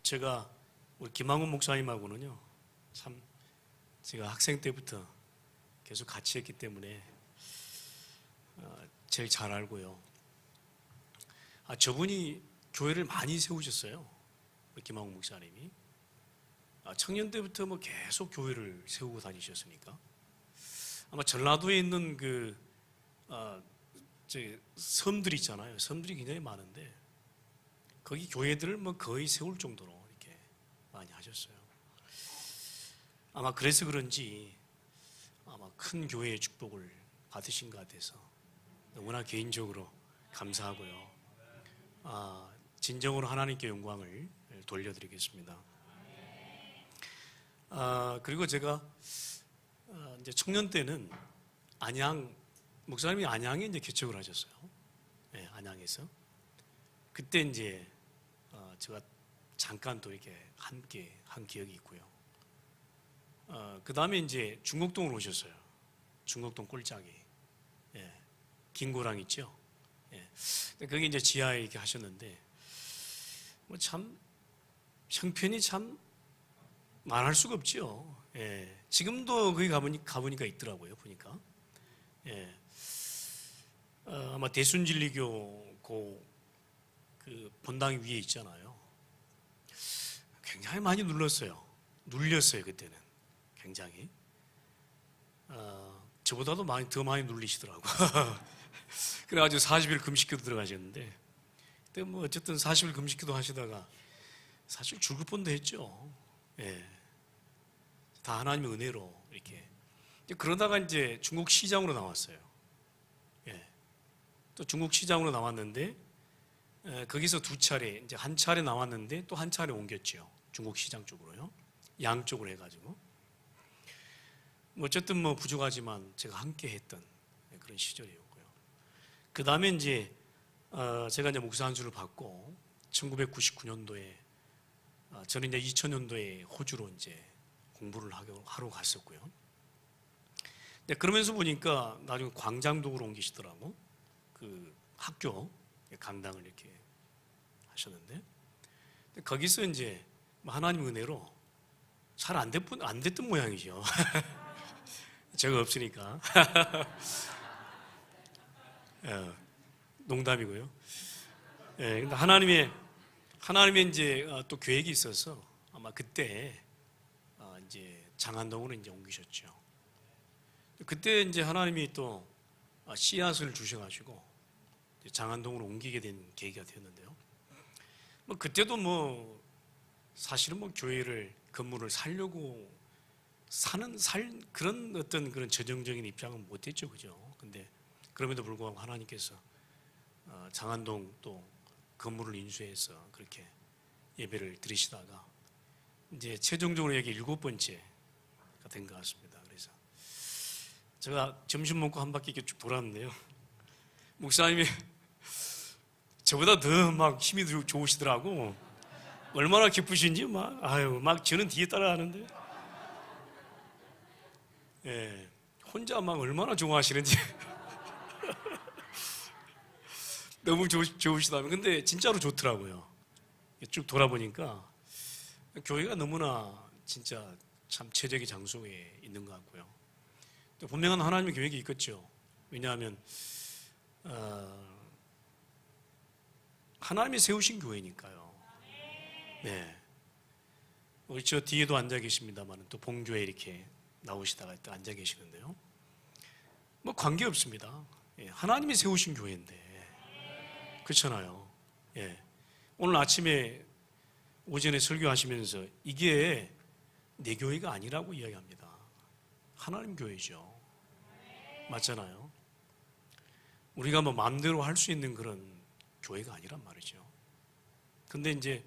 제가 우리 김한곤 목사님하고는요, 참 제가 학생 때부터 계속 같이 했기 때문에 제일 잘 알고요. 저분이 교회를 많이 세우셨어요. 김한곤 목사님이. 청년 때부터 뭐 계속 교회를 세우고 다니셨으니까. 아마 전라도에 있는 섬들 있잖아요. 섬들이 굉장히 많은데 거기 교회들을 뭐 거의 세울 정도로 이렇게 많이 하셨어요. 아마 그래서 그런지 아마 큰 교회의 축복을 받으신 것 같아서 너무나 개인적으로 감사하고요. 진정으로 하나님께 영광을 돌려드리겠습니다. 그리고 제가 이제 청년 때는 목사님이 안양에 이제 개척을 하셨어요. 네, 안양에서. 그때 이제 제가 잠깐 또 이렇게 함께 한 기억이 있고요. 그 다음에 이제 중곡동으로 오셨어요. 중곡동 꼴짝이. 예, 김고랑 있죠. 예, 거기 이제 지하에 이렇게 하셨는데, 뭐 참 형편이 참 말할 수가 없죠. 예, 지금도 거기 가보니까 있더라고요, 보니까. 예, 아마 대순진리교 그 본당 위에 있잖아요. 굉장히 많이 눌렸어요, 그때는. 굉장히. 저보다도 더 많이 눌리시더라고. 그래가지고 40일 금식기도 들어가셨는데, 그때 뭐 어쨌든 40일 금식기도 하시다가 사실 죽을 뻔도 했죠. 예. 다 하나님의 은혜로 이렇게. 그러다가 이제 중국 시장으로 나왔어요. 예. 또 중국 시장으로 나왔는데, 거기서 두 차례, 이제 한 차례 나왔는데 또 한 차례 옮겼죠. 중국 시장 쪽으로요. 양쪽으로 해가지고. 어쨌든 뭐 부족하지만 제가 함께 했던 그런 시절이었고요. 그 다음에 이제 제가 이제 목사 안수를 받고 1999년도에 저는 이제 2000년도에 호주로 이제 공부를 하러 갔었고요. 그러면서 보니까 나중에 광장동으로 옮기시더라고. 그 학교 강당을 이렇게 하셨는데, 거기서 이제 하나님 은혜로 잘 안 됐던 모양이죠. 제가 없으니까. 농담이고요. 예, 근데 하나님의 이제 또 계획이 있어서 아마 그때 이제 장안동으로 이제 옮기셨죠. 그때 이제 하나님이 또 씨앗을 주셔가지고 장안동으로 옮기게 된 계기가 되었는데요. 뭐 그때도 뭐 사실은 뭐 교회를 건물을 살려고 그런 어떤 그런 전형적인 입장은 못했죠, 그죠? 근데 그럼에도 불구하고 하나님께서 장안동 또 건물을 인수해서 그렇게 예배를 드리시다가 이제 최종적으로 여기 7번째가 된 것 같습니다. 그래서 제가 점심 먹고 한 바퀴 이렇게 쭉 돌았는데요. 목사님이 저보다 더 막 힘이 좋으시더라고. 얼마나 기쁘신지 막 저는 뒤에 따라가는데, 예, 혼자 막 얼마나 좋아하시는지. 너무 좋으시다면. 근데 진짜로 좋더라고요. 쭉 돌아보니까 교회가 너무나 진짜 참 최적의 장소에 있는 것 같고요. 또 분명한 하나님의 계획이 있겠죠. 왜냐하면 하나님이 세우신 교회니까요. 네. 우리 저 뒤에도 앉아 계십니다만 또 본교회 이렇게 나오시다가 또 앉아 계시는데요. 뭐 관계 없습니다. 예, 하나님이 세우신 교회인데. 그렇잖아요. 예. 오늘 아침에 오전에 설교하시면서 이게 내 교회가 아니라고 이야기합니다. 하나님 교회죠. 맞잖아요. 우리가 뭐 마음대로 할 수 있는 그런 교회가 아니란 말이죠. 근데 이제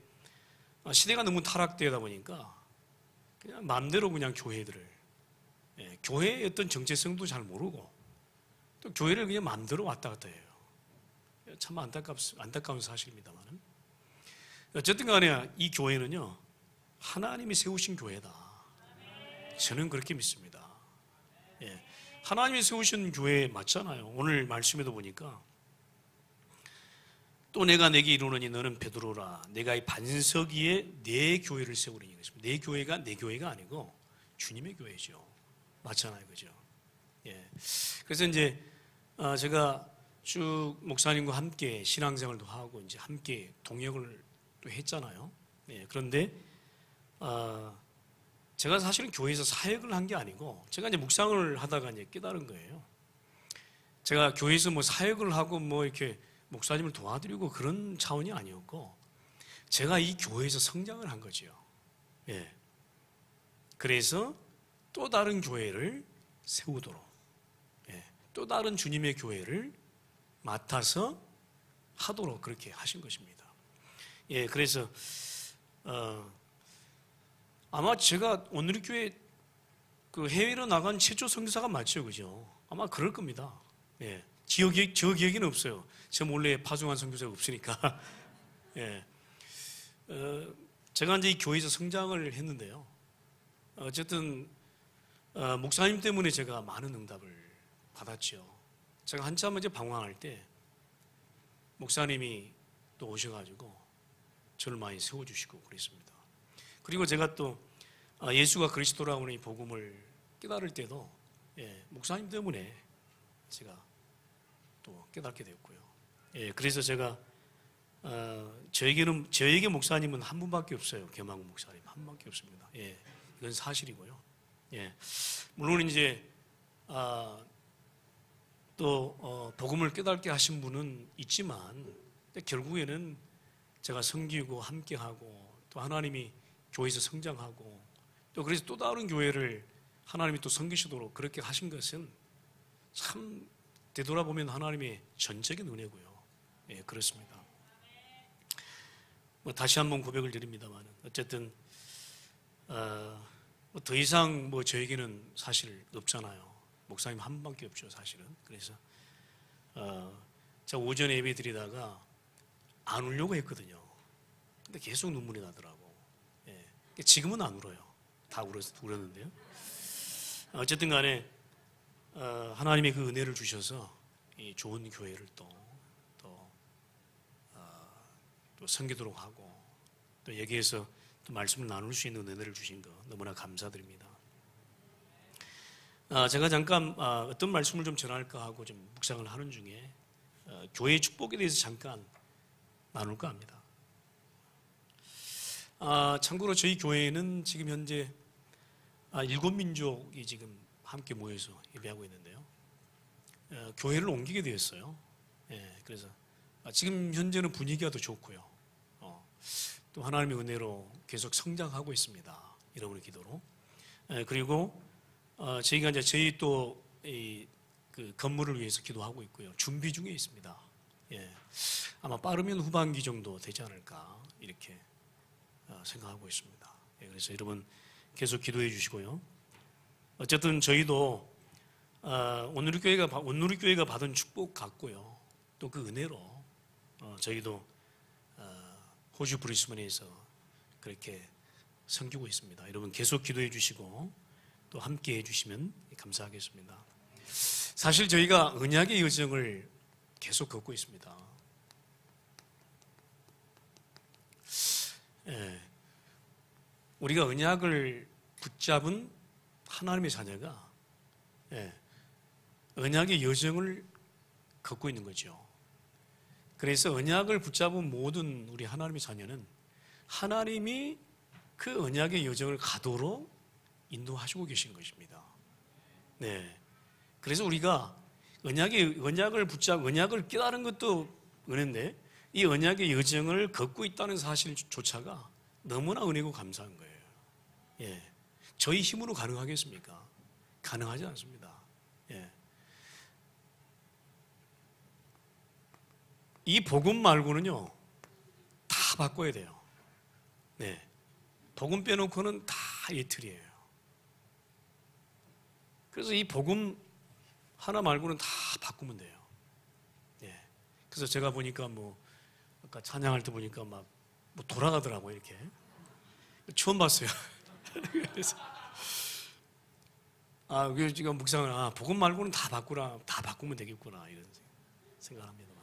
시대가 너무 타락되다 보니까 그냥 마음대로 그냥 교회들을, 교회의 어떤 정체성도 잘 모르고 또 교회를 그냥 마음대로 왔다 갔다 해요. 참 안타까운 사실입니다만, 어쨌든 간에 이 교회는요 하나님이 세우신 교회다. 저는 그렇게 믿습니다. 예, 하나님이 세우신 교회 맞잖아요. 오늘 말씀에도 보니까 또 내가 내게 이르노니 너는 베드로라. 내가 이 반석 위에 내 교회를 세우리니. 내 교회가 내 교회가 아니고 주님의 교회죠. 맞잖아요, 그죠? 예. 그래서 이제 제가 쭉 목사님과 함께 신앙생활도 하고 이제 함께 동역을 또 했잖아요. 예. 그런데 제가 사실은 교회에서 사역을 한 게 아니고 제가 이제 묵상을 하다가 이제 깨달은 거예요. 제가 교회에서 뭐 사역을 하고 뭐 이렇게 목사님을 도와드리고 그런 차원이 아니었고 제가 이 교회에서 성장을 한 거죠. 예. 그래서 또 다른 교회를 세우도록, 예. 또 다른 주님의 교회를 맡아서 하도록 그렇게 하신 것입니다. 예. 그래서 아마 제가 오늘의 교회 그 해외로 나간 최초 선교사가 맞죠, 그죠? 아마 그럴 겁니다. 예. 저 기억에는 없어요. 저 몰래 파송한 선교사가 없으니까. 예. 제가 이제 이 교회에서 성장을 했는데요. 어쨌든 목사님 때문에 제가 많은 응답을 받았죠. 제가 한참 이제 방황할 때 목사님이 또 오셔가지고 저를 많이 세워주시고 그랬습니다. 그리고 제가 또 예수가 그리스도라고 하는 이 복음을 깨달을 때도 목사님 때문에 제가 또 깨닫게 되었고요. 그래서 제가 저에게 목사님은 한 분밖에 없어요. 개망 목사님 한 분밖에 없습니다. 이건 사실이고요. 물론 이제 또 복음을 깨닫게 하신 분은 있지만 결국에는 제가 섬기고 함께하고 또 하나님이 교회에서 성장하고 또 그래서 또 다른 교회를 하나님이 또 섬기시도록 그렇게 하신 것은 참 되돌아보면 하나님의 전적인 은혜고요. 그렇습니다. 다시 한번 고백을 드립니다만 어쨌든 더 이상 저에게는 사실 없잖아요. 목사님 한 분밖에 없죠, 사실은. 그래서 제가 오전에 예배 드리다가 안 울려고 했거든요. 근데 계속 눈물이 나더라고. 지금은 안 울어요. 다 울었는데요. 어쨌든 간에 하나님의 그 은혜를 주셔서 이 좋은 교회를 또 섬기도록 하고 또 여기에서 또 말씀을 나눌 수 있는 은혜를 주신 거 너무나 감사드립니다. 제가 잠깐 어떤 말씀을 좀 전할까 하고 좀 묵상을 하는 중에 교회의 축복에 대해서 잠깐 나눌까 합니다. 참고로 저희 교회는 지금 현재 7민족이 지금 함께 모여서 예배하고 있는데요. 교회를 옮기게 되었어요. 그래서 지금 현재는 분위기가 더 좋고요. 또 하나님의 은혜로 계속 성장하고 있습니다. 여러분의 기도로. 그리고 저희가 이제 저희 또 그 건물을 위해서 기도하고 있고요. 준비 중에 있습니다. 아마 빠르면 후반기 정도 되지 않을까 이렇게 생각하고 있습니다. 그래서 여러분 계속 기도해 주시고요. 어쨌든 저희도 온누리 교회가 받은 축복 같고요. 또 그 은혜로 저희도 호주 브리스번에서 그렇게 섬기고 있습니다. 여러분 계속 기도해 주시고 또 함께 해 주시면 감사하겠습니다. 사실 저희가 언약의 여정을 계속 걷고 있습니다. 우리가 언약을 붙잡은 하나님의 자녀가 언약의 여정을 걷고 있는 거죠. 그래서 언약을 붙잡은 모든 우리 하나님의 자녀는 하나님이 그 언약의 여정을 가도록 인도하시고 계신 것입니다. 그래서 우리가 언약을 깨달은 것도 은혜인데 이 언약의 여정을 걷고 있다는 사실조차가 너무나 은혜고 감사한 거예요. 저희 힘으로 가능하겠습니까? 가능하지 않습니다. 이 복음 말고는요 다 바꿔야 돼요. 복음 빼놓고는 다 예틀이에요. 그래서 이 복음 하나 말고는 다 바꾸면 돼요. 그래서 제가 보니까 아까 찬양할 때 보니까 돌아가더라고요, 이렇게. 처음 봤어요. 그래서 그래서 지금 묵상을 복음 말고는 다 바꾸면 되겠구나 이런 생각합니다만.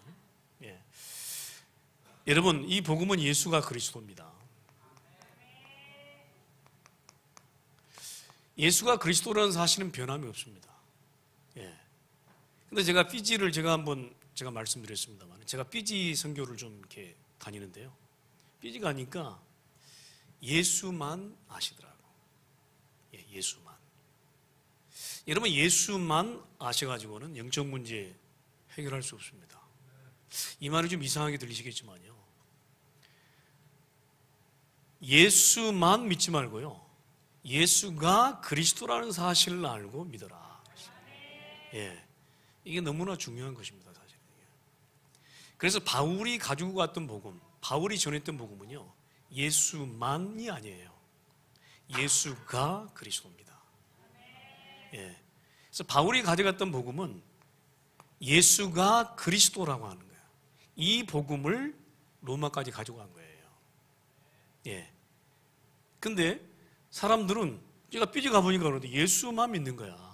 여러분, 이 복음은 예수가 그리스도입니다. 예수가 그리스도라는 사실은 변함이 없습니다. 예. 근데 제가 피지를 제가 말씀드렸습니다만, 제가 피지 선교를 좀 이렇게 다니는데요. 피지 가니까 예수만 아시더라고. 예, 예수만. 여러분, 예수만 아셔가지고는 영적 문제 해결할 수 없습니다. 이 말이 좀 이상하게 들리시겠지만요. 예수만 믿지 말고요. 예수가 그리스도라는 사실을 알고 믿어라. 예, 이게 너무나 중요한 것입니다, 사실. 그래서 바울이 가지고 갔던 복음, 바울이 전했던 복음은요, 예수만이 아니에요. 예수가 그리스도입니다. 예, 그래서 바울이 가져갔던 복음은 예수가 그리스도라고 하는 거예요. 이 복음을 로마까지 가지고 간 거예요. 예. 근데 사람들은 제가 삐지 가보니까 그러는데 예수만 믿는 거야.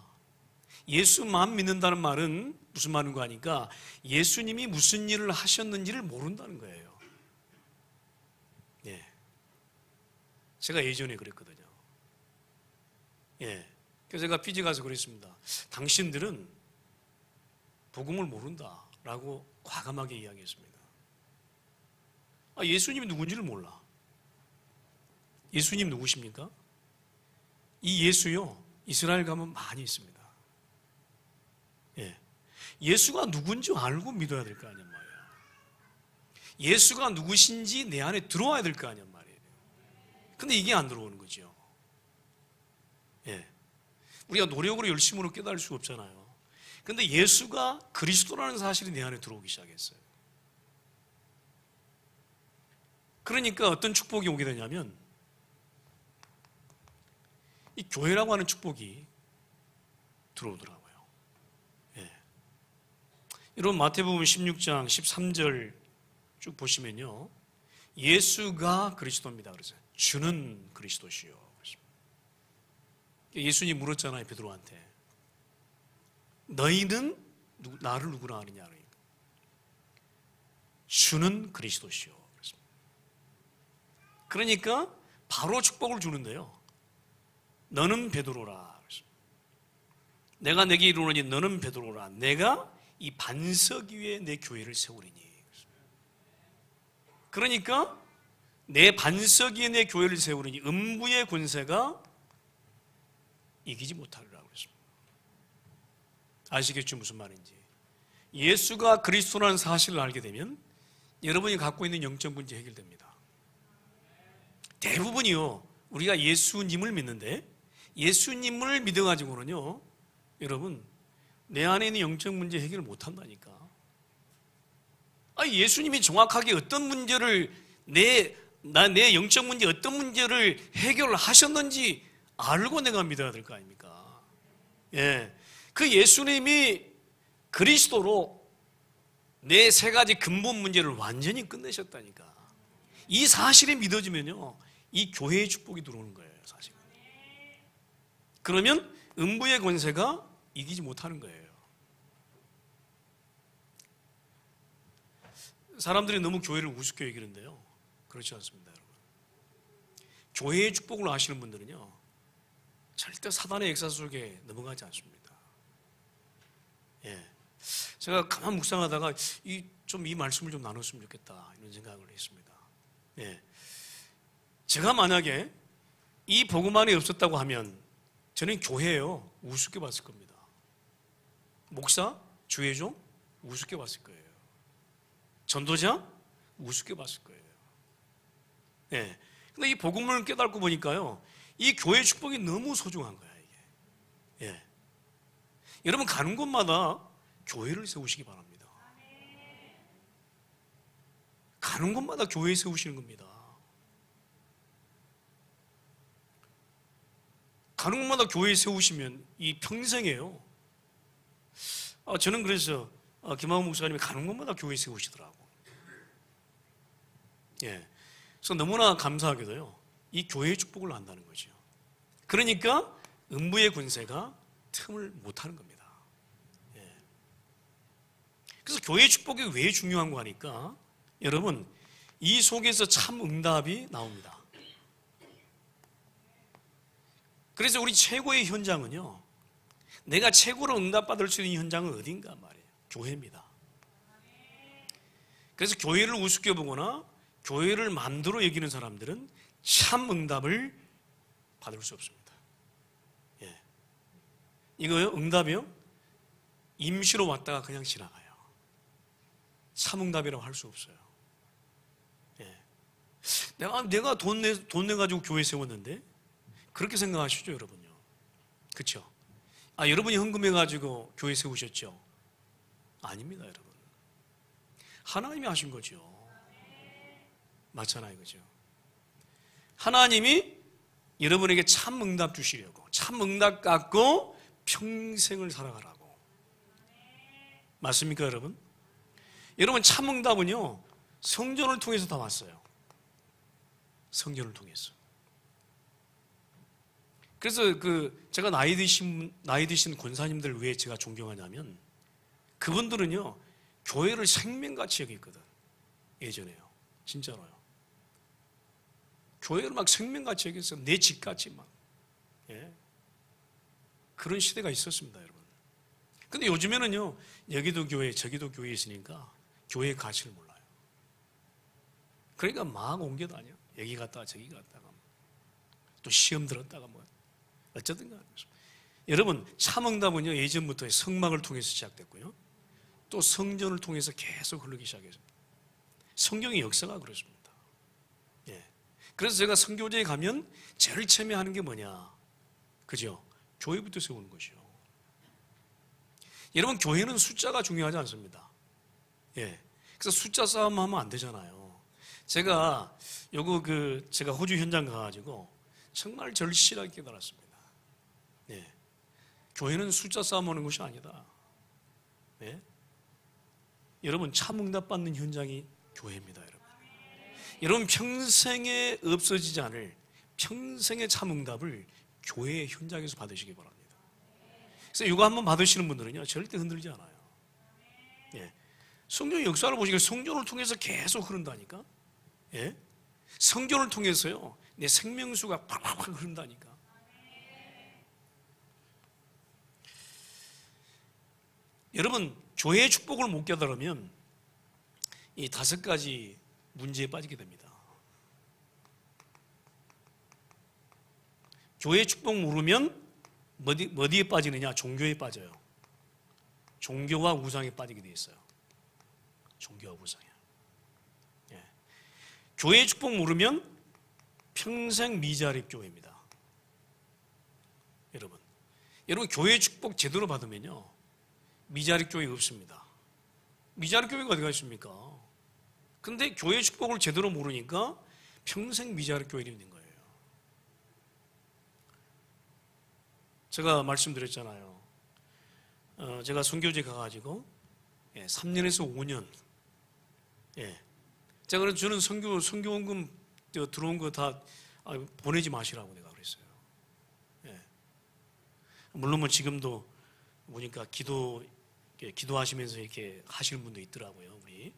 예수만 믿는다는 말은 무슨 말인가 하니까 예수님이 무슨 일을 하셨는지를 모른다는 거예요. 예. 제가 예전에 그랬거든요. 예. 그래서 제가 삐지 가서 그랬습니다. 당신들은 복음을 모른다라고 과감하게 이야기했습니다. 예수님이 누군지를 몰라. 예수님 누구십니까? 이 예수요, 이스라엘 가면 많이 있습니다. 예. 예수가 누군지 알고 믿어야 될 거 아니란 말이에요. 예수가 누구신지 내 안에 들어와야 될 거 아니란 말이에요. 근데 이게 안 들어오는 거죠. 예. 우리가 노력으로 열심으로 깨달을 수 없잖아요. 근데 예수가 그리스도라는 사실이 내 안에 들어오기 시작했어요. 그러니까 어떤 축복이 오게 되냐면 이 교회라고 하는 축복이 들어오더라고요. 예. 여러분 마태복음 16장 13절 쭉 보시면요, 예수가 그리스도입니다. 그래서 주는 그리스도시요. 예수님이 물었잖아요, 베드로한테. 너희는 나를 누구라 하느냐. 주는 그리스도시요. 그러니까 바로 축복을 주는데요. 너는 베드로라. 내가 내게 이르노니 너는 베드로라. 내가 이 반석 위에 내 교회를 세우리니. 그러니까 내 반석 위에 내 교회를 세우리니 음부의 권세가 이기지 못하리라고 했습니다. 아시겠죠? 무슨 말인지. 예수가 그리스도라는 사실을 알게 되면 여러분이 갖고 있는 영적 문제 해결됩니다. 대부분이요, 우리가 예수님을 믿는데 예수님을 믿어가지고는요, 여러분 내 안에 있는 영적 문제 해결을 못한다니까. 예수님이 정확하게 어떤 문제를 내 영적 문제 어떤 문제를 해결하셨는지 알고 내가 믿어야 될 거 아닙니까? 예, 그 예수님이 그리스도로 내 세 가지 근본 문제를 완전히 끝내셨다니까. 이 사실이 믿어지면요, 이 교회의 축복이 들어오는 거예요, 사실은. 그러면 음부의 권세가 이기지 못하는 거예요. 사람들이 너무 교회를 우습게 여기는데요, 그렇지 않습니다, 여러분. 교회의 축복을 아시는 분들은요, 절대 사단의 역사 속에 넘어가지 않습니다. 예, 제가 가만 묵상하다가 이 말씀을 좀 나눴으면 좋겠다 이런 생각을 했습니다. 예, 제가 만약에 이 복음 안에 없었다고 하면 저는 교회요 우습게 봤을 겁니다. 목사, 주회종 우습게 봤을 거예요. 전도자 우습게 봤을 거예요. 예, 근데 이 복음을 깨닫고 보니까요, 이 교회 축복이 너무 소중한 거야, 이게. 예. 여러분 가는 곳마다 교회를 세우시기 바랍니다. 가는 곳마다 교회 세우시는 겁니다. 가는 곳마다 교회 세우시면 이 평생에요. 저는 그래서 김학원 목사님이 가는 곳마다 교회 세우시더라고. 예. 그래서 너무나 감사하게도요, 이 교회의 축복을 안다는 거죠. 그러니까 음부의 권세가 틈을 못하는 겁니다. 예. 그래서 교회의 축복이 왜 중요한 거 하니까, 여러분 이 속에서 참 응답이 나옵니다. 그래서 우리 최고의 현장은요, 내가 최고로 응답받을 수 있는 현장은 어딘가 말이에요. 교회입니다. 그래서 교회를 우습게 보거나 교회를 만들어 여기는 사람들은 참 응답을 받을 수 없습니다. 예. 이거요, 응답이요, 임시로 왔다가 그냥 지나가요. 참 응답이라고 할 수 없어요. 예. 내가 돈 내 가지고 교회 세웠는데, 그렇게 생각하시죠, 여러분요? 그렇죠? 여러분이 헌금해 가지고 교회 세우셨죠? 아닙니다, 여러분. 하나님이 하신 거죠. 맞잖아요, 그죠? 하나님이 여러분에게 참 응답 주시려고, 참 응답 갖고 평생을 살아가라고. 맞습니까, 여러분? 여러분, 참 응답은요, 성전을 통해서 다 왔어요. 성전을 통해서. 그래서 제가 나이 드신 권사님들 왜 제가 존경하냐면, 그분들은요, 교회를 생명같이 여겼거든. 예전에요. 진짜로요. 교회를 막 생명같이 여겼어. 내 집같이 막. 예. 그런 시대가 있었습니다, 여러분. 근데 요즘에는요, 여기도 교회, 저기도 교회 있으니까 교회의 가치를 몰라요. 그러니까 막 옮겨 다녀. 여기 갔다가 저기 갔다가 또 시험 들었다가 뭐 어쨌든 간에. 여러분, 참 응답은요, 예전부터 성막을 통해서 시작됐고요, 또 성전을 통해서 계속 흐르기 시작했습니다. 성경의 역사가 그렇습니다. 예. 그래서 제가 선교제에 가면 제일 처음에 하는 게 뭐냐, 그죠? 교회부터 세우는 것이요. 여러분, 교회는 숫자가 중요하지 않습니다. 예. 그래서 숫자 싸움 하면 안 되잖아요. 제가 제가 호주 현장 가가지고 정말 절실하게 깨달았습니다. 예. 교회는 숫자 싸움 하는 것이 아니다. 예. 여러분, 참 응답 받는 현장이 교회입니다, 여러분. 여러분, 평생에 없어지지 않을 평생의 참 응답을 교회의 현장에서 받으시기 바랍니다. 그래서 이거 한번 받으시는 분들은요, 절대 흔들리지 않아요. 예. 성경의 역사를 보시니까 성전을 통해서 계속 흐른다니까. 예. 성전을 통해서요, 내 생명수가 팍팍 흐른다니까. 여러분, 교회의 축복을 못 깨달으면 이 5가지 문제에 빠지게 됩니다. 교회의 축복 모르면 어디에 빠지느냐? 종교에 빠져요. 종교와 우상에 빠지게 돼 있어요. 종교와 우상에. 예. 교회의 축복 모르면 평생 미자립 교회입니다. 여러분, 교회의 축복 제대로 받으면요, 미자립 교회 없습니다. 미자립 교회가 어디가 있습니까? 근데 교회 축복을 제대로 모르니까 평생 미자립 교회가 있는 거예요. 제가 말씀드렸잖아요. 제가 선교제 가가지고 3년에서 5년. 예. 제가 그래서 저는 선교원금 들어온 거 다 보내지 마시라고 내가 그랬어요. 예. 물론 뭐 지금도 보니까 기도하시면서 이렇게 하시는 분도 있더라고요. 우리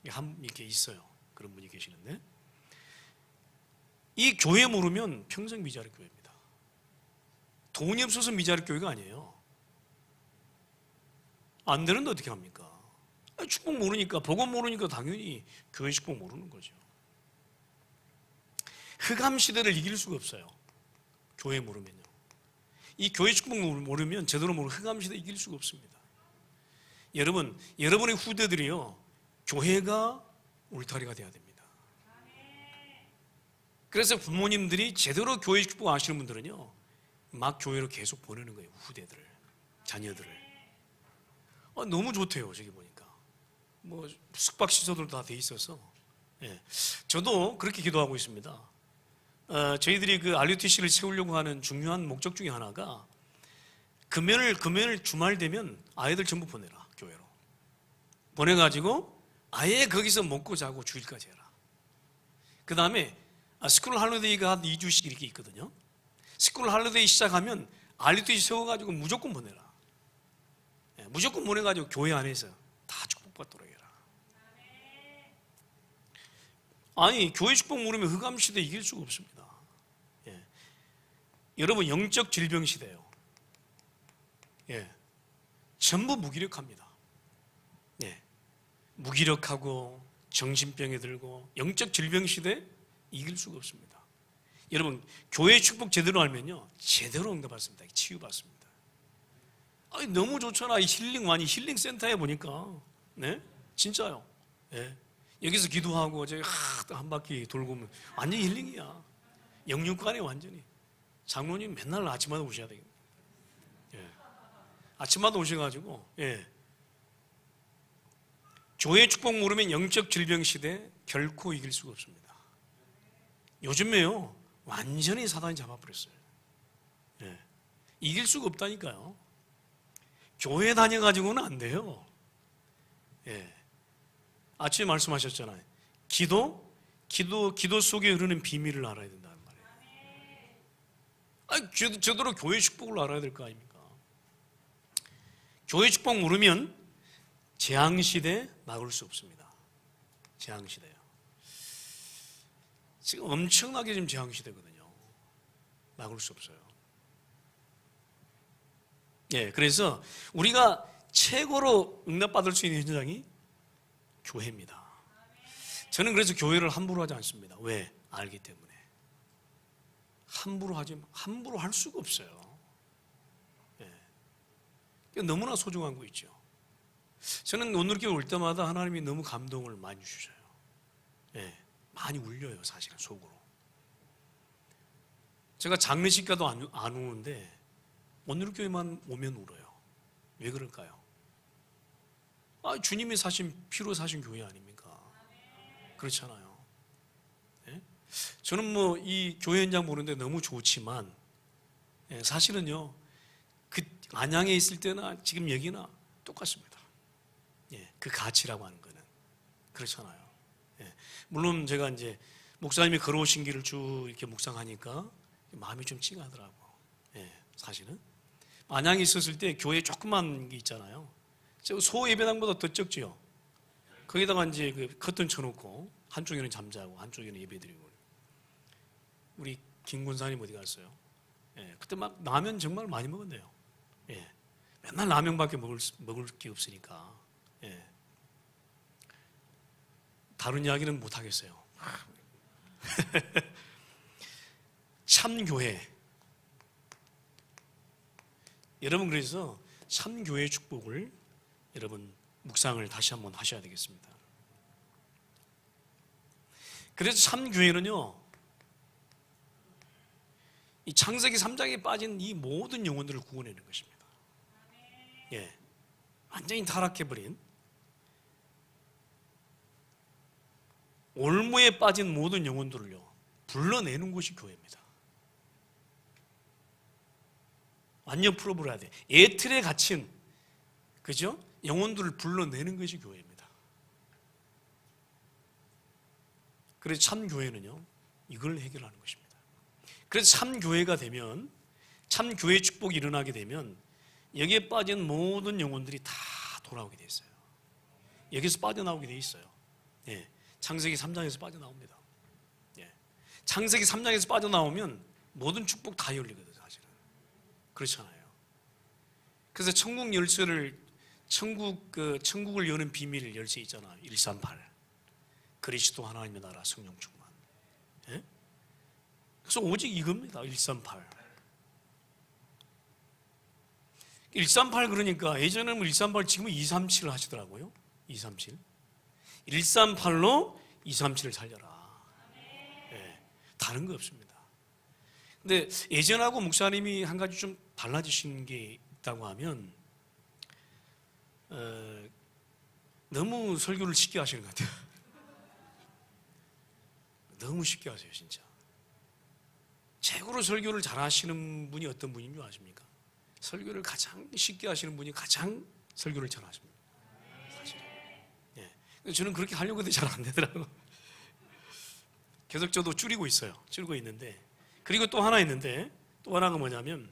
이렇게 있어요. 그런 분이 계시는데, 이 교회 모르면 평생 미자립 교회입니다. 돈이 없어서 미자립 교회가 아니에요. 안 되는데 어떻게 합니까? 축복 모르니까, 복음 모르니까 당연히 교회 축복 모르는 거죠. 흑암 시대를 이길 수가 없어요. 교회 모르면요. 이 교회 축복 모르면, 제대로 모르면 흑암 시대 이길 수가 없습니다. 여러분, 여러분의 후대들이요, 교회가 울타리가 돼야 됩니다. 그래서 부모님들이 제대로 교회 축복 아시는 분들은요, 막 교회로 계속 보내는 거예요. 후대들을, 자녀들을. 너무 좋대요. 저기 보니까 뭐 숙박시설도 다 돼 있어서. 예. 저도 그렇게 기도하고 있습니다. 저희들이 그 RUTC를 채우려고 하는 중요한 목적 중에 하나가, 금요일 주말 되면 아이들 전부 보내라. 교회로 보내가지고 아예 거기서 먹고 자고 주일까지 해라. 그 다음에 스쿨 할리데이가 한 2주씩 이렇게 있거든요. 스쿨 할리데이 시작하면 RUTC 세워가지고 무조건 보내라. 무조건 보내가지고 교회 안에서 다 축복받도록 해라. 아니, 교회 축복 모르면 흑암 시대 이길 수가 없습니다. 예. 여러분, 영적 질병 시대예요. 예. 전부 무기력합니다. 예. 무기력하고 정신병에 들고 영적 질병 시대 이길 수가 없습니다. 여러분, 교회 축복 제대로 알면요, 제대로 응답받습니다. 치유받습니다. 아니, 너무 좋잖아. 이 힐링 센터에 보니까. 네? 진짜요. 예. 여기서 기도하고 저기 한 바퀴 돌고 오면 완전히 힐링이야. 영육간에 완전히. 장로님 맨날 아침마다 오셔야 되겠네. 예. 아침마다 오셔가지고, 예. 교회 축복 모르면 영적 질병 시대 결코 이길 수가 없습니다. 요즘에요, 완전히 사단이 잡아버렸어요. 예. 이길 수가 없다니까요. 교회 다녀가지고는 안 돼요. 예. 아침에 말씀하셨잖아요. 기도 속에 흐르는 비밀을 알아야 된다는 말이에요. 아니, 저대로 교회 축복을 알아야 될 거 아닙니까? 교회 축복 모르면 재앙시대 막을 수 없습니다. 재앙시대요. 지금 엄청나게 지금 재앙시대거든요. 막을 수 없어요. 예, 그래서 우리가 최고로 응답받을 수 있는 현장이 교회입니다. 저는 그래서 교회를 함부로 하지 않습니다. 왜? 알기 때문에. 함부로 할 수가 없어요. 예. 너무나 소중한 거 있죠. 저는 오늘 교회 올 때마다 하나님이 너무 감동을 많이 주셔요. 예. 많이 울려요, 사실은 속으로. 제가 장례식 가도 안 우는데 오늘 교회만 오면 울어요. 왜 그럴까요? 주님이 피로 사신 교회 아닙니까? 그렇잖아요. 예? 저는 뭐 이 교회 현장 보는데 너무 좋지만, 예, 사실은요, 그 안양에 있을 때나 지금 여기나 똑같습니다. 예, 그 가치라고 하는 거는. 그렇잖아요. 예, 물론 제가 이제 목사님이 걸어오신 길을 쭉 이렇게 묵상하니까 마음이 좀 찡하더라고. 예, 사실은. 안양에 있었을 때 교회 조그만 게 있잖아요. 소 예배당보다 더 적지요. 거기다가 이제 그 커튼 쳐놓고 한쪽에는 잠자고 한쪽에는 예배드리고. 우리 김 군사님 어디 갔어요? 예, 그때 막 라면 정말 많이 먹었네요. 예, 맨날 라면밖에 먹을 게 없으니까. 예, 다른 이야기는 못 하겠어요. 참교회. 여러분, 그래서 참교회 축복을 여러분 묵상을 다시 한번 하셔야 되겠습니다. 그래서 참교회는요, 이 창세기 3장에 빠진 이 모든 영혼들을 구원하는 것입니다. 예, 완전히 타락해버린, 올무에 빠진 모든 영혼들을요 불러내는 것이 교회입니다. 완전 풀어버려야 돼. 애틀에 갇힌, 그죠? 영혼들을 불러내는 것이 교회입니다. 그래서 참교회는요, 이걸 해결하는 것입니다. 그래서 참교회가 되면, 참교회 축복이 일어나게 되면, 여기에 빠진 모든 영혼들이 다 돌아오게 돼 있어요. 여기서 빠져나오게 돼 있어요. 예, 창세기 3장에서 빠져나옵니다. 예, 창세기 3장에서 빠져나오면 모든 축복 다 열리거든요, 사실은. 그렇잖아요. 그래서 천국 열쇠를, 천국을 여는 비밀 열쇠 있잖아요. 138. 그리스도 하나님의 나라 성령 충만. 예? 그래서 오직 이겁니다. 138. 138 그러니까 예전에는 138 지금은 237을 하시더라고요. 237. 138로 237을 살려라. 예, 다른 거 없습니다. 근데 예전하고 목사님이 한 가지 좀 달라지신 게 있다고 하면, 너무 설교를 쉽게 하시는 것 같아요. 너무 쉽게 하세요, 진짜. 최고로 설교를 잘 하시는 분이 어떤 분인 줄 아십니까? 설교를 가장 쉽게 하시는 분이 가장 설교를 잘 하십니다. 사실. 예. 저는 그렇게 하려고 해도 잘 안 되더라고요. 계속 저도 줄이고 있어요. 줄이고 있는데. 그리고 또 하나 있는데, 또 하나가 뭐냐면,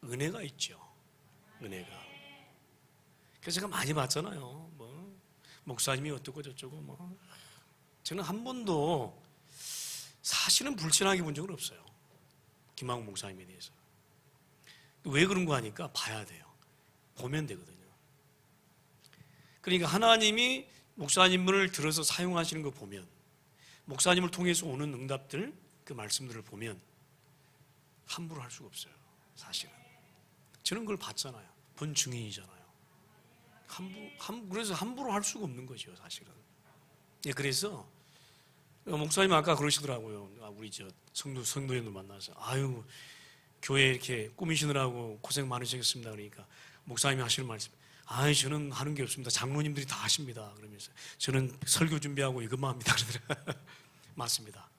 은혜가 있죠. 은혜가. 그래서 제가 많이 봤잖아요. 목사님이 어떻고 저쩌고 뭐 저는 한 번도 사실은 불신하게 본 적은 없어요. 김한국 목사님에 대해서. 왜 그런 거 하니까 봐야 돼요. 보면 되거든요. 그러니까 하나님이 목사님을 들어서 사용하시는 거 보면, 목사님을 통해서 오는 응답들, 그 말씀들을 보면 함부로 할 수가 없어요. 사실은 저는 그걸 봤잖아요. 본 증인이잖아요. 그래서 함부로 할 수가 없는 거죠, 사실은. 예, 그래서 목사님 아까 그러시더라고요. 우리 저 성도님들 만나서 아유 교회 이렇게 꾸미시느라고 고생 많으시겠습니다. 그러니까 목사님이 하시는 말씀, 아유 저는 하는 게 없습니다. 장로님들이 다 하십니다. 그러면서 저는 설교 준비하고 이것만 합니다. 그러더라고요. 맞습니다.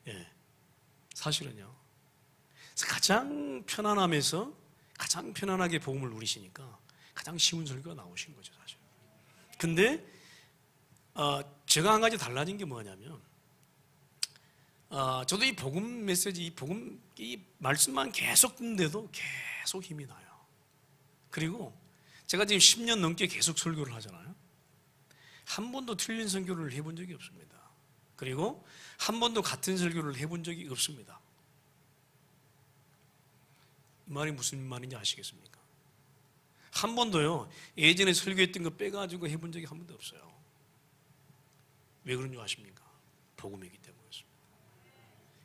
예, 사실은요. 가장 편안함에서 가장 편안하게 복음을 누리시니까 가장 쉬운 설교가 나오신 거죠, 사실. 근데 제가 한 가지 달라진 게 뭐냐면, 저도 이 복음 메시지, 이 말씀만 계속 듣는데도 계속 힘이 나요. 그리고 제가 지금 10년 넘게 계속 설교를 하잖아요. 한 번도 틀린 설교를 해본 적이 없습니다. 그리고 한 번도 같은 설교를 해본 적이 없습니다. 이 말이 무슨 말인지 아시겠습니까? 한 번도요, 예전에 설교했던 거 빼가지고 해본 적이 한 번도 없어요. 왜 그런 줄 아십니까? 복음이기 때문에 그렇습니다.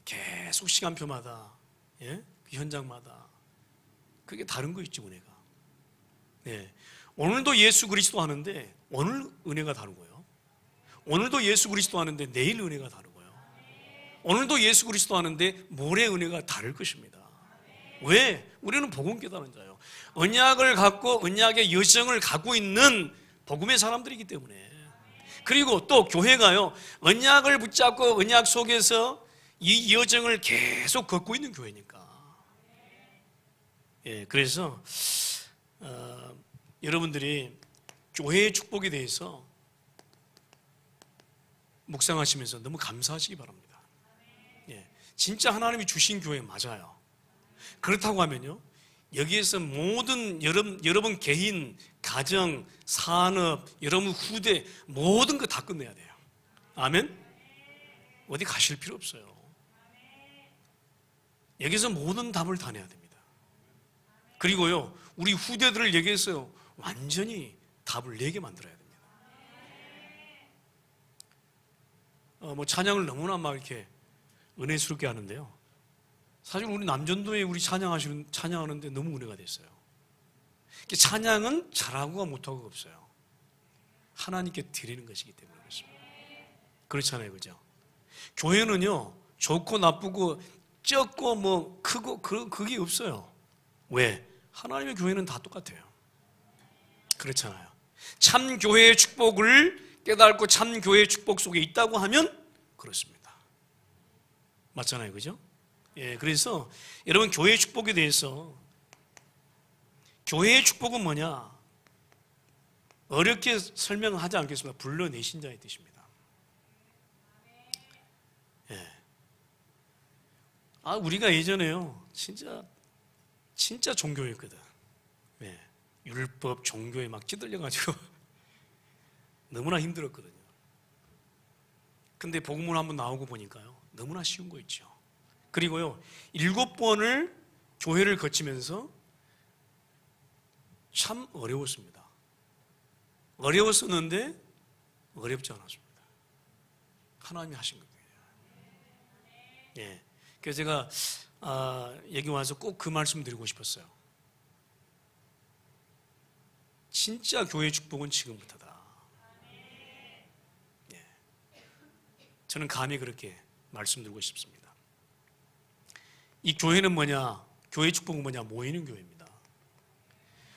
계속 시간표마다, 예? 그 현장마다 그게 다른 거 있지, 은혜가. 예. 오늘도 예수 그리스도 하는데 오늘 은혜가 다르고요. 오늘도 예수 그리스도 하는데 내일 은혜가 다르고요. 오늘도 예수 그리스도 하는데 모레 은혜가 다를 것입니다. 왜? 우리는 복음 깨달은 자예요. 언약을 갖고 언약의 여정을 갖고 있는 복음의 사람들이기 때문에. 그리고 또 교회가요, 언약을 붙잡고 언약 속에서 이 여정을 계속 걷고 있는 교회니까. 예, 그래서 여러분들이 교회의 축복에 대해서 묵상하시면서 너무 감사하시기 바랍니다. 예, 진짜 하나님이 주신 교회 맞아요. 그렇다고 하면요, 여기에서 모든 여러분 개인, 가정, 산업, 여러분 후대 모든 거 다 끝내야 돼요. 아멘? 어디 가실 필요 없어요. 여기서 모든 답을 다 내야 됩니다. 그리고요, 우리 후대들을 여기에서 완전히 답을 내게 만들어야 됩니다. 뭐 찬양을 너무나 막 이렇게 은혜스럽게 하는데요. 사실 우리 남전도에 우리 찬양하는데 너무 은혜가 됐어요. 찬양은 잘하고가 못하고가 없어요. 하나님께 드리는 것이기 때문에 그렇습니다. 그렇잖아요, 그죠? 교회는요, 좋고 나쁘고 적고 뭐 크고 그게 없어요. 왜? 하나님의 교회는 다 똑같아요. 그렇잖아요. 참 교회의 축복을 깨닫고 참 교회의 축복 속에 있다고 하면 그렇습니다. 맞잖아요, 그죠? 예, 그래서 여러분 교회의 축복에 대해서, 교회의 축복은 뭐냐? 어렵게 설명하지 않겠습니다. 불러내신 자의 뜻입니다. 예. 우리가 예전에요, 진짜 종교였거든. 예. 율법, 종교에 막 찌들려가지고 너무나 힘들었거든요. 근데 복음을 한번 나오고 보니까요, 너무나 쉬운 거 있죠. 그리고요, 7번을 교회를 거치면서 참 어려웠습니다. 어려웠었는데 어렵지 않았습니다. 하나님이 하신 거예요. 예. 그래서 제가 여기 와서 꼭 그 말씀 드리고 싶었어요. 진짜 교회의 축복은 지금부터다. 예. 저는 감히 그렇게 말씀드리고 싶습니다. 이 교회는 뭐냐? 교회의 축복은 뭐냐? 모이는 교회입니다.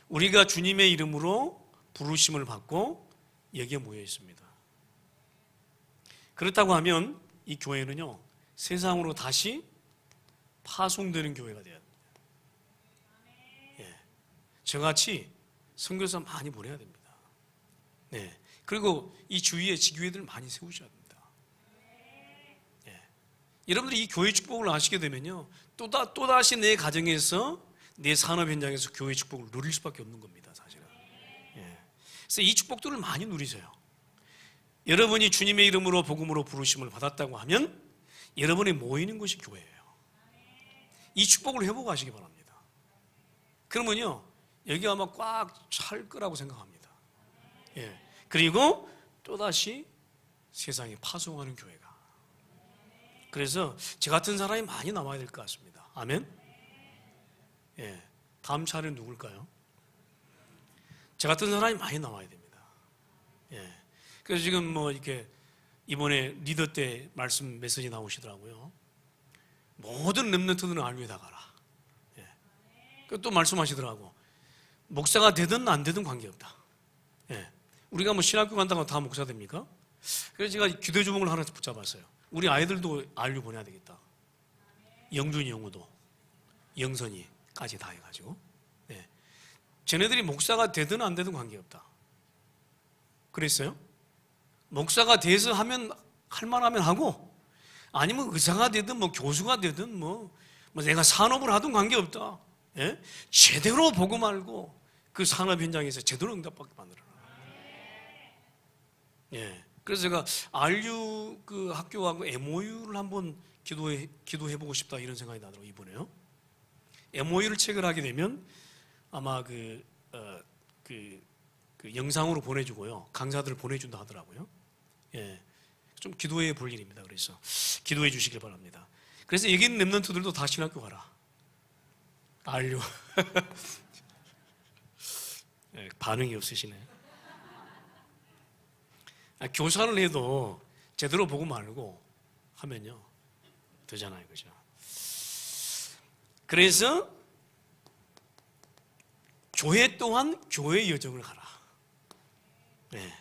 우리가 주님의 이름으로 부르심을 받고 여기에 모여 있습니다. 그렇다고 하면 이 교회는요, 세상으로 다시 파송되는 교회가 돼야 됩니다. 예. 저같이 선교사 많이 보내야 됩니다. 네. 그리고 이 주위에 지교회들 많이 세우셔야 됩니다. 예. 여러분들이 이 교회 축복을 아시게 되면요, 또다시 내 가정에서, 내 산업 현장에서 교회 축복을 누릴 수밖에 없는 겁니다, 사실은. 예. 그래서 이 축복들을 많이 누리세요. 여러분이 주님의 이름으로 복음으로 부르심을 받았다고 하면 여러분이 모이는 것이 교회예요. 이 축복을 회복하시기 바랍니다. 그러면요, 여기 아마 꽉 찰 거라고 생각합니다. 예. 그리고 또다시 세상에 파송하는 교회가. 그래서 저 같은 사람이 많이 남아야 될 것 같습니다. 아멘? 예. 다음 차례는 누굴까요? 저 같은 사람이 많이 나와야 됩니다. 예. 그래서 지금 뭐 이렇게 이번에 리더 때 말씀 메시지 나오시더라고요. 모든 렘넌트들은 알류에 다 가라. 예. 또 말씀하시더라고. 목사가 되든 안 되든 관계없다. 예. 우리가 뭐 신학교 간다고 다 목사 됩니까? 그래서 제가 기도 주목을 하나 붙잡았어요. 우리 아이들도 알류 보내야 되겠다. 영준이, 영우도, 영선이까지 다 해가지고. 예. 쟤네들이 목사가 되든 안 되든 관계없다. 그랬어요? 목사가 돼서 하면, 할 만하면 하고, 아니면 의사가 되든 뭐 교수가 되든 뭐 내가 산업을 하든 관계없다. 예? 제대로 복음 알고 그 산업 현장에서 제대로 응답받게 만들어라. 예. 그래서 제가 RU 그 학교하고 MOU를 한번 기도해보고 싶다 이런 생각이 나더라고요, 이번에요. MOU를 체결하게 되면 아마 그 영상으로 보내주고요. 강사들을 보내준다 하더라고요. 예. 좀 기도해 볼 일입니다. 그래서 기도해 주시길 바랍니다. 그래서 여기 있는 렘넌트들도 다 신학교 가라. RU. 예, 반응이 없으시네. 교사를 해도 제대로 보고 말고 하면요 되잖아요, 그죠? 그래서 교회 또한 교회 여정을 가라. 네.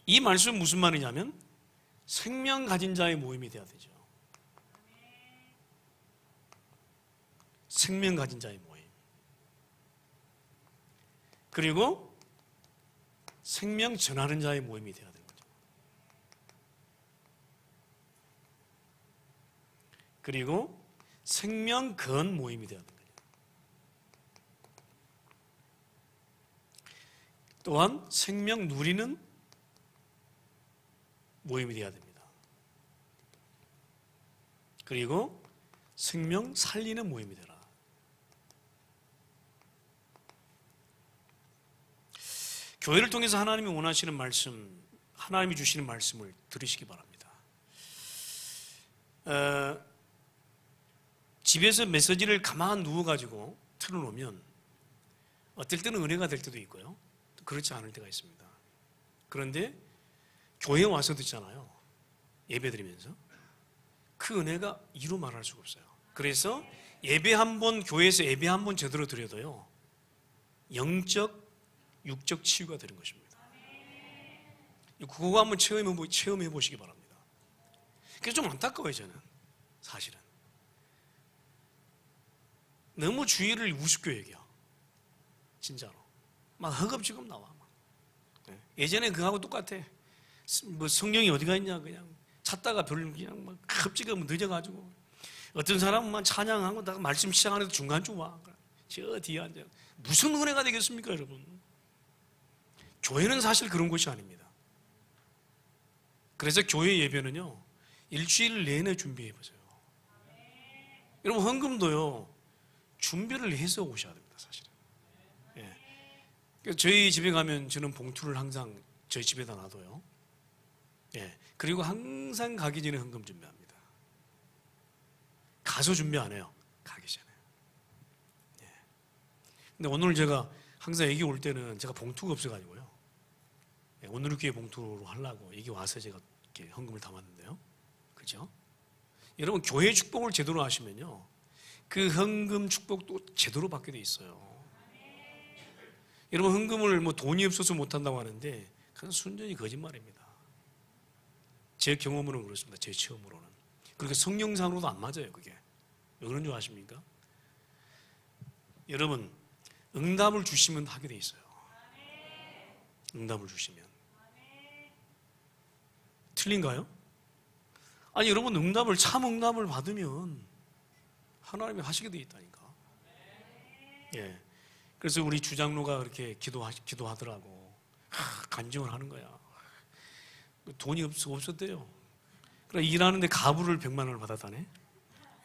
이 말씀은 무슨 말이냐면 생명 가진 자의 모임이 되어야 되죠. 생명 가진 자의 모임. 그리고 생명 전하는 자의 모임이 되어야 되는 거죠. 그리고 생명 건 모임이 되어야 되는 거죠. 또한 생명 누리는 모임이 되어야 됩니다. 그리고 생명 살리는 모임이 되라. 교회를 통해서 하나님이 원하시는 말씀, 하나님이 주시는 말씀을 들으시기 바랍니다. 집에서 메시지를 가만 누워가지고 틀어놓으면 어떨 때는 은혜가 될 때도 있고요. 그렇지 않을 때가 있습니다. 그런데 교회에 와서 듣잖아요. 예배 드리면서. 그 은혜가 이루 말할 수가 없어요. 그래서 예배 한 번, 교회에서 예배 한 번 제대로 드려도요, 영적, 육적 치유가 되는 것입니다. 그거 한번 체험해 보시기 바랍니다. 그래서 좀 안타까워요, 저는. 사실은. 너무 주의를 우습게 여겨. 진짜로. 막 허겁지겁 나와. 막. 예전에 그거하고 똑같아. 뭐 성령이 어디가 있냐, 그냥 찾다가 그냥 막 흡지가 늦어가지고. 어떤 사람은 찬양하고 나 말씀 시작하는데 중간쯤 와. 저 뒤에 앉아. 무슨 은혜가 되겠습니까, 여러분? 교회는 사실 그런 곳이 아닙니다. 그래서 교회 예배는요, 일주일 내내 준비해보세요. 여러분, 헌금도요, 준비를 해서 오셔야 됩니다, 사실은. 예. 저희 집에 가면 저는 봉투를 항상 저희 집에다 놔둬요. 예. 그리고 항상 가기 전에 헌금 준비합니다. 가서 준비 안 해요. 가기 전에. 예. 근데 오늘 제가 항상 여기 올 때는 제가 봉투가 없어가지고요. 오늘 교회 봉투로 하려고 여기 와서 제가 이렇게 헌금을 담았는데요. 그죠? 여러분, 교회 축복을 제대로 하시면요, 그 헌금 축복도 제대로 받게 돼 있어요. 여러분, 헌금을 뭐 돈이 없어서 못한다고 하는데 그건 순전히 거짓말입니다. 제 경험으로는 그렇습니다. 제 체험으로는. 그리고 성령상으로도 안 맞아요, 그게. 왜 그런 줄 아십니까? 여러분, 응답을 주시면 하게 돼 있어요. 응답을 주시면. 틀린가요? 아니, 여러분, 참 응답을 받으면 하나님이 하시게 돼 있다니까. 예. 그래서 우리 주장로가 그렇게 기도하더라고. 간증을 하는 거야. 돈이 없었대요. 그러니까 일하는데 가부를 100만 원을 받았다네.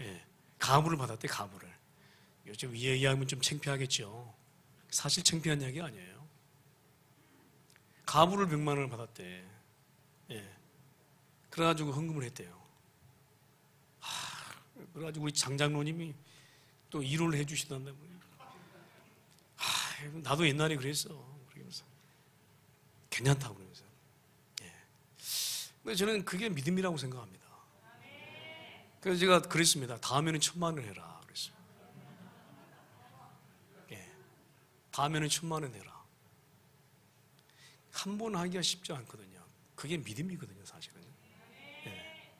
예, 가부를 받았대, 가부를. 요즘 이야기하면 좀 창피하겠죠. 사실 창피한 이야기 아니에요. 가부를 100만 원을 받았대. 예. 그래가지고 헌금을 했대요. 그래가지고 우리 장장로님이 또 위로를 해주시던데. 나도 옛날에 그랬어. 그러면서 괜찮다고 그러면서. 예. 근데 저는 그게 믿음이라고 생각합니다. 그래서 제가 그랬습니다. 다음에는 1000만 원 해라 그랬어요. 예. 다음에는 1000만 원 해라. 한 번 하기가 쉽지 않거든요. 그게 믿음이거든요, 사실은. 예.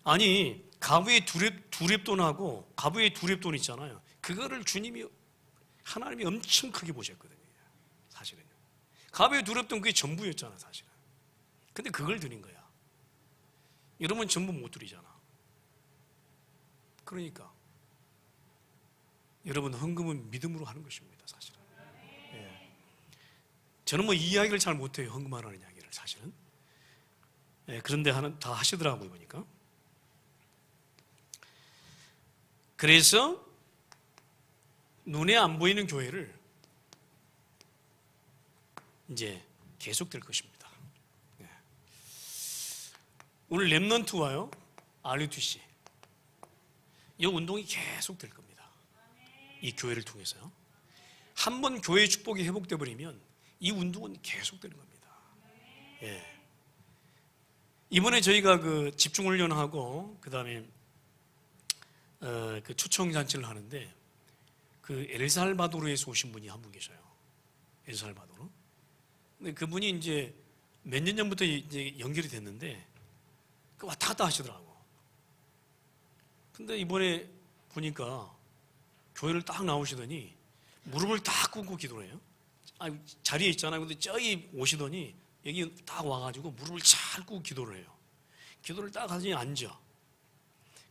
아니, 가부의 두렙돈하고 가부의 두렙돈 있잖아요. 그거를 하나님이 엄청 크게 보셨거든요. 사실은. 가부의 두렙돈 그게 전부였잖아, 사실은. 근데 그걸 드린 거야. 여러분 전부 못 드리잖아. 그러니까 여러분 헌금은 믿음으로 하는 것입니다, 사실은. 예. 저는 뭐 이 이야기를 잘 못해요, 헌금하라는 이야기를 사실은. 예, 그런데 다 하시더라고요, 보니까. 그래서 눈에 안 보이는 교회를 이제 계속될 것입니다. 예. 오늘 렘넌트와요, RUTC 이 운동이 계속될 겁니다. 이 교회를 통해서요. 한번 교회의 축복이 회복돼 버리면 이 운동은 계속되는 겁니다. 예. 이번에 저희가 그 집중훈련하고 그다음에 그 초청잔치를 하는데 그 엘살바도르에서 오신 분이 한 분 계셔요. 엘살바도르. 근데 그분이 이제 몇 년 전부터 이제 연결이 됐는데 왔다 갔다 하시더라고. 근데 이번에 보니까 교회를 딱 나오시더니 무릎을 딱 꿇고 기도를 해요. 자리에 있잖아요. 근데 저기 오시더니 여기 딱 와가지고 무릎을 잘 꿇고 기도를 해요. 기도를 딱 하더니 앉아.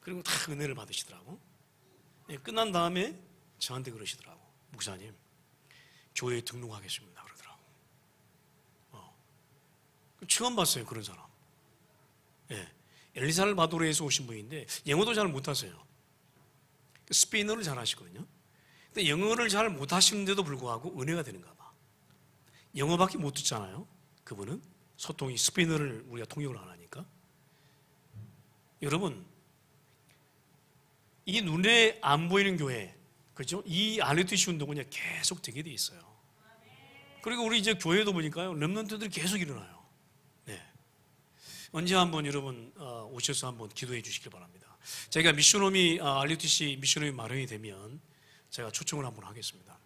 그리고 딱 은혜를 받으시더라고. 예, 끝난 다음에 저한테 그러시더라고. 목사님, 교회에 등록하겠습니다. 그러더라고. 처음 봤어요, 그런 사람. 예, 엘살바도르에서 오신 분인데 영어도 잘 못하세요. 스페인어를 잘 하시거든요. 근데 영어를 잘 못하시는데도 불구하고 은혜가 되는가 봐. 영어밖에 못 듣잖아요. 그분은 소통이 스페인어를 우리가 통역을 안 하니까. 여러분, 이 눈에 안 보이는 교회, 그죠? 이 RUTC 운동은 계속 되게 돼 있어요. 그리고 우리 이제 교회도 보니까요, 렘넌트들이 계속 일어나요. 네. 언제 한번 여러분 오셔서 한번 기도해 주시길 바랍니다. 제가 미션홈이 RUTC 미션홈이 마련이 되면 제가 초청을 한번 하겠습니다.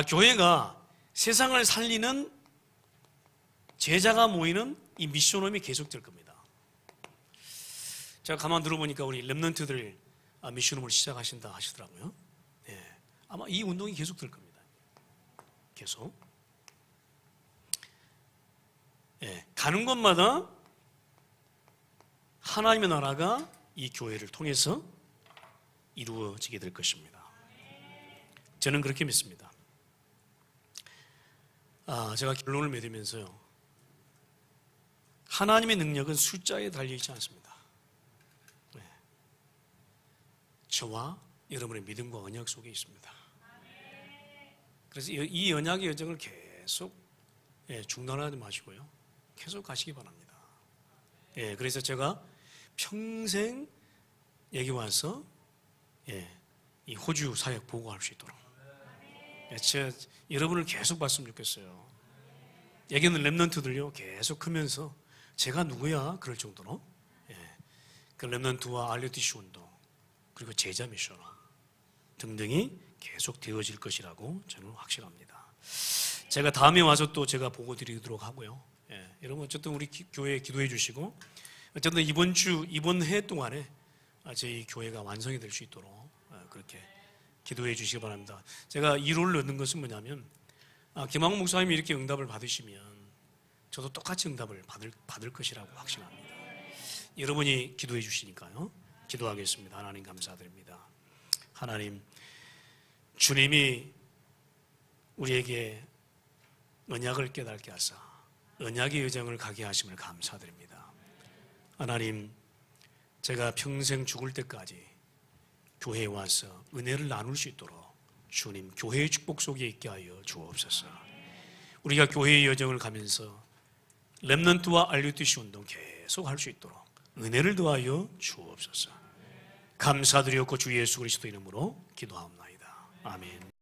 교회가 세상을 살리는 제자가 모이는 이 미션홈이 계속될 겁니다. 제가 가만 들어보니까 우리 렘넌트들 미션홈을 시작하신다 하시더라고요. 네. 아마 이 운동이 계속될 겁니다. 계속. 네. 가는 곳마다 하나님의 나라가 이 교회를 통해서 이루어지게 될 것입니다. 저는 그렇게 믿습니다. 제가 결론을 맺으면서요, 하나님의 능력은 숫자에 달려있지 않습니다. 네. 저와 여러분의 믿음과 언약 속에 있습니다. 그래서 이 언약의 여정을 계속 중단하지 마시고요, 계속 가시기 바랍니다. 그래서 제가 평생 여기 와서 이 호주 사역 보고할 수 있도록 제가 여러분을 계속 봤으면 좋겠어요. 여기는 렘넌트들요 계속 크면서 제가 누구야 그럴 정도로 그 렘넌트와 RUTC 운동 그리고 제자 미션화 등등이 계속 되어질 것이라고 저는 확신합니다. 제가 다음에 와서 또 제가 보고 드리도록 하고요. 여러분 어쨌든 우리 교회에 기도해 주시고 어쨌든 이번 해 동안에 저희 교회가 완성이 될 수 있도록 그렇게 기도해 주시기 바랍니다. 제가 이론을 얻는 것은 뭐냐면 김학원 목사님이 이렇게 응답을 받으시면 저도 똑같이 응답을 받을 것이라고 확신합니다. 여러분이 기도해 주시니까요. 기도하겠습니다. 하나님 감사드립니다. 하나님, 주님이 우리에게 언약을 깨닫게 하사 언약의 여정을 가게 하심을 감사드립니다. 하나님, 제가 평생 죽을 때까지 교회에 와서 은혜를 나눌 수 있도록 주님 교회의 축복 속에 있게 하여 주옵소서. 우리가 교회의 여정을 가면서 렘넌트와 RUTC 운동 계속 할 수 있도록 은혜를 더하여 주옵소서. 감사드렸고 주 예수 그리스도 이름으로 기도합니다. 아멘.